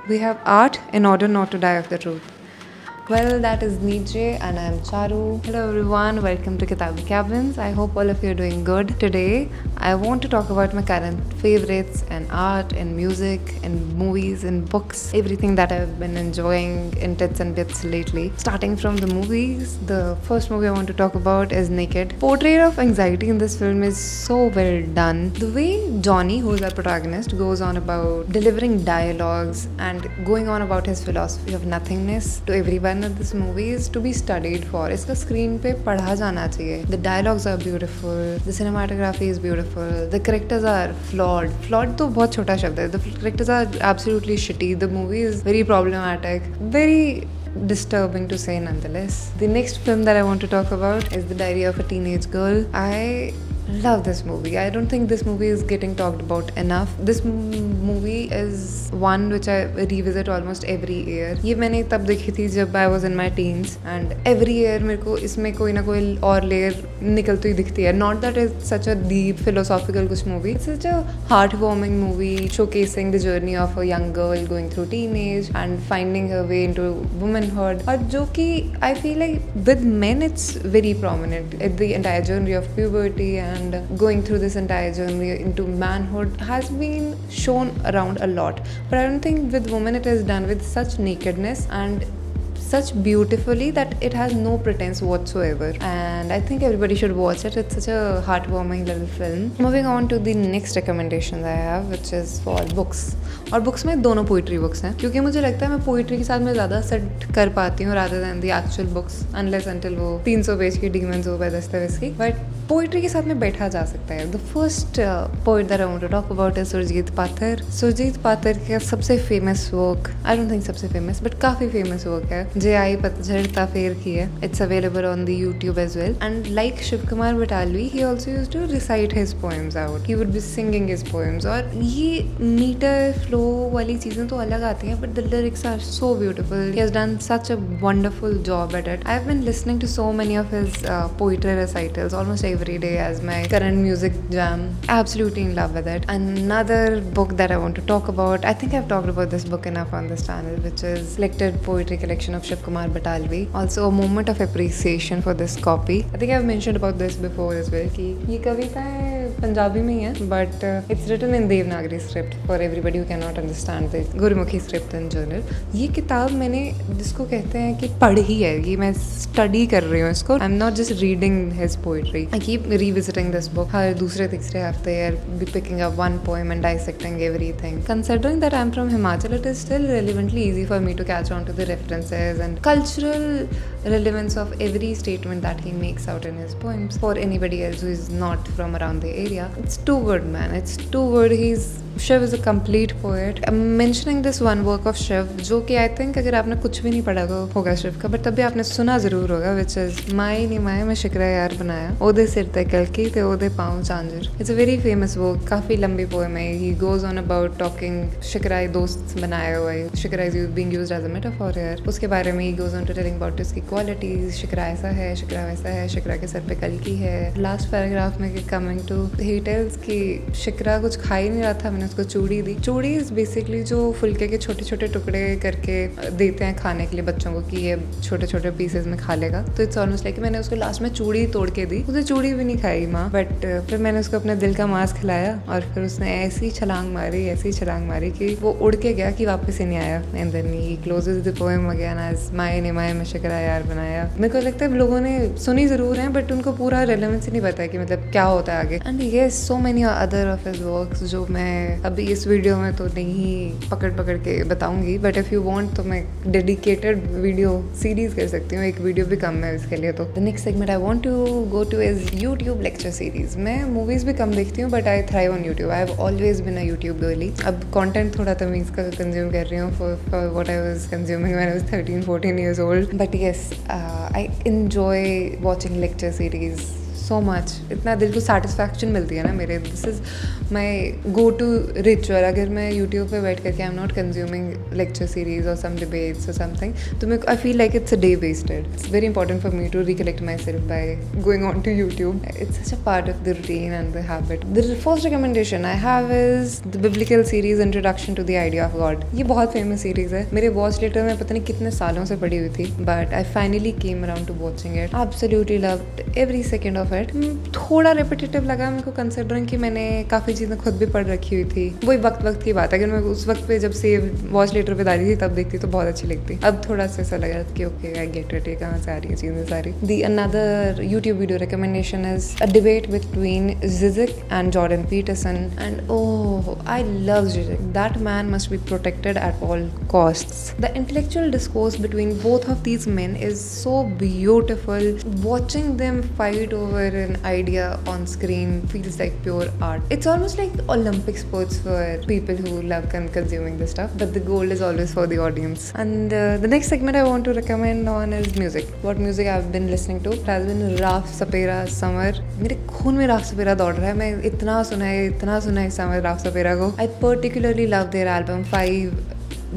We have art in order not to die of the truth. Well, that is Nietzsche and I am Charu. Hello everyone, welcome to Kitaabi Cabins. I hope all of you are doing good. Today, I want to talk about my current favorites and art and music and movies and books. Everything that I've been enjoying in tits and bits lately. Starting from the movies, the first movie I want to talk about is Naked. Portrait of anxiety in this film is so well done. The way Johnny, who is our protagonist, goes on about delivering dialogues and going on about his philosophy of nothingness to everyone of this movie is to be studied for. इसका screen पे पढ़ा जाना चाहिए. The dialogues are beautiful. The cinematography is beautiful. The characters are flawed. Flawed तो बहुत छोटा शब्द है. The characters are absolutely shitty. The movie is very problematic. Very disturbing to say nonetheless. The next film that I want to talk about is The Diary of a Teenage Girl. I love this movie. I don't think this movie is getting talked about enough. This movie is one which I revisit almost every year. ये मैंने तब देखी थी जब I was in my teens and every year मेरे को इसमें कोई ना कोई और layer निकलती हुई दिखती है. Not that it's such a deep philosophical कुछ movie. It's such a heartwarming movie showcasing the journey of a young girl going through teenage and finding her way into womanhood. और जो कि I feel like with men it's very prominent. The entire journey of puberty and going through this entire journey into manhood has been shown around a lot, but I don't think with women it is done with such nakedness and such beautifully that it has no pretense whatsoever, and I think everybody should watch it. It's such a heartwarming little film. Moving on to the next recommendation I have, which is for books. और books में दोनों poetry books हैं क्योंकि मुझे लगता है मैं poetry के साथ में ज़्यादा सेट कर पाती हूँ rather than the actual books unless until वो 300 पेज की डीमंस हो दस्तावेज की. बट पोइट्री के साथ में बैठा जा सकता है. The first poet that I want to talk about is Surjit Patar. Surjit Patar का सबसे famous work, I don't think सबसे फेमस बट काफ़ी फेमस वर्क है जे आई पतझड़ ताफेर की है. It's available on the YouTube as well and like Shiv Kumar Batalvi he also used to recite his poems out. He would be singing his poems और ये मीटर फ्लो वाली चीज़ें तो अलग आती हैं but the lyrics are so beautiful. He has done such a wonderful job at it. I have been listening to so many of his poetry recitals almost every day as my current music jam. Absolutely in love with it. Another book that I want to talk about, I think I've talked about this book enough on this channel, which is Selected Poetry Collection of Shiv Kumar Batalvi. Also a moment of appreciation for this copy. I think I've mentioned about this before as well कि ये कविताएं पंजाबी में ही है but it's written in Devanagari script for everybody who cannot understand the Gurmukhi script in general. ये किताब मैंने जिसको कहते हैं कि पढ़ी है, ये मैं स्टडी कर रही हूँ इसको. I'm not just reading his poetry. I keep revisiting this book. हर दूसरे तीसरे हफ्ते I'll be picking up one poem and dissecting everything. Considering that I'm from Himachal, it is still relevantly easy for me to catch on to the references and cultural relevance of every statement that he makes out in his poems. For anybody else who is not from around the area, it's too good, man. It's too good. Shiv is a complete poet. I'm mentioning this one work of Shiv जो कि I think अगर आपने कुछ भी नहीं पढ़ा होगा शिव का, बट तभी आपने सुना ज़रूर होगा, which is माई नी माए मैं शिकरा यार बनाया ओदे सिर ते कलकी ते ओदे पाँव चांजर. It's a very famous work. काफ़ी लंबी पोएम है. He goes on about talking Shikrai दोस्त बनाया हुआ है. Shikra is being used as a metaphor here. उसके बारे में he goes on to telling about इसकी qualities. शिकरा ऐसा है, शिकरा वैसा है, शिकरा के सर पे कलकी है. लास्ट पैराग्राफ में coming to he tells कि शिकरा कुछ खा ही नहीं रहा था, उसको चूड़ी दी. चूड़ी इज बेसिकली जो फुलके के छोटे छोटे टुकड़े करके देते हैं खाने के लिए बच्चों को कि ये छोटे छोटे पीसेस में खा लेगा. तो इट्स ऑलमोस्ट लाइक मैंने उसको लास्ट में चूड़ी तोड़ के दी. उसे चूड़ी भी नहीं खाई माँ, बट फिर मैंने उसको अपने दिल का मांस खिलाया और फिर उसने ऐसी छलांग मारी कि वो उड़ के गया कि वापस ही नहीं आया. And then he closes the poem again as माए ने माए में शिकरा यार बनाया. मेरे को लगता है लोगों ने सुनी जरूर है बट उनको पूरा रेलेवेंस ही नहीं पता है कि मतलब क्या होता है आगे. And yes so many other of his works जो मैं अभी इस वीडियो में तो नहीं पकड़ के बताऊंगी, बट इफ़ यू वांट तो मैं डेडिकेटेड वीडियो सीरीज कर सकती हूँ. एक वीडियो भी कम है इसके लिए. तो the next segment I want to go to is YouTube lecture series. मैं मूवीज़ भी कम देखती हूँ but I thrive on YouTube. I have always been a YouTube girlie. अब कंटेंट थोड़ा तमीज़ का कंज्यूम कर रही हूँ for what I was consuming when I was 13-14 years old. But yes I enjoy watching lecture series so much. इतना दिल को satisfaction मिलती है ना मेरे. This is my go-to ritual. अगर मैं YouTube पे बैठ करके I'm not consuming lecture series or some debates or something, तो मैं I feel like it's a day wasted. It's very important for me to recollect myself by going on to YouTube. It's such a part of the routine and the habit. The first recommendation I have is the biblical series Introduction to the Idea of God. ये बहुत famous series है. मेरे watch later में पता नहीं कितने सालों से पड़ी हुई थी, but I finally came around to watching it. Absolutely loved every second of it. थोड़ा repetitive लगा मेरे को, considering कि मैंने काफ़ी चीज़ें खुद भी पढ़ रखी हुई थी. वही वक्त की बात है. अगर मैं उस वक्त पे जब सेव watch later पे डाली थी तब देखती तो बहुत अच्छी लगती. अब थोड़ा सा ऐसा लगा कि okay I get it, ये कहाँ से आ रही है चीज़ें सारी. The another YouTube video recommendation is a debate between Zizek and Jordan Peterson, and oh, I love Zizek. That man must be protected at all costs. The intellectual discourse between both of these men is so beautiful. Watching them fight over an idea on screen feels like pure art. It's almost like Olympic sports for people who love consuming this stuff, but the goal is always for the audience. And the next segment I want to recommend on is music. What music I've been listening to. It has been Raf Sapera Summer. मेरे खून में Ralph सपेरा दौड़ रहा है. मैं इतना सुना है समर राफ सपेरा को. I particularly love their album 5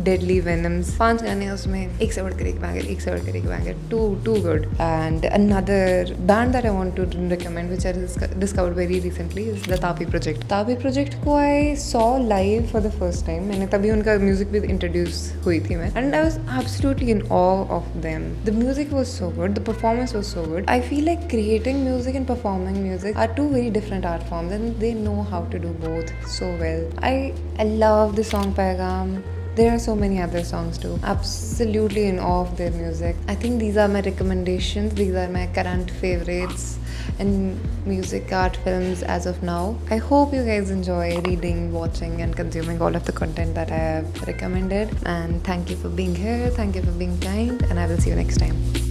Deadly Venoms. 5 गाने हैं उसमें, एक से बढ़कर एक banger, too good. And another band that I want to recommend, which I discovered very recently, is the Tapi Project. Tapi Project को I saw live for the first time. मैंने तभी उनका music भी introduce हुई थी मैं, and I was absolutely in awe of them. The music was so good, the performance was so good. I feel like creating music and performing music are two very different art forms, and they know how to do both so well. I love the song Paigam. There are so many other songs too. Absolutely in awe of their music. I think these are my recommendations. These are my current favorites in music, art, films as of now. I hope you guys enjoy reading, watching and consuming all of the content that I have recommended. And thank you for being here. Thank you for being kind. And I will see you next time.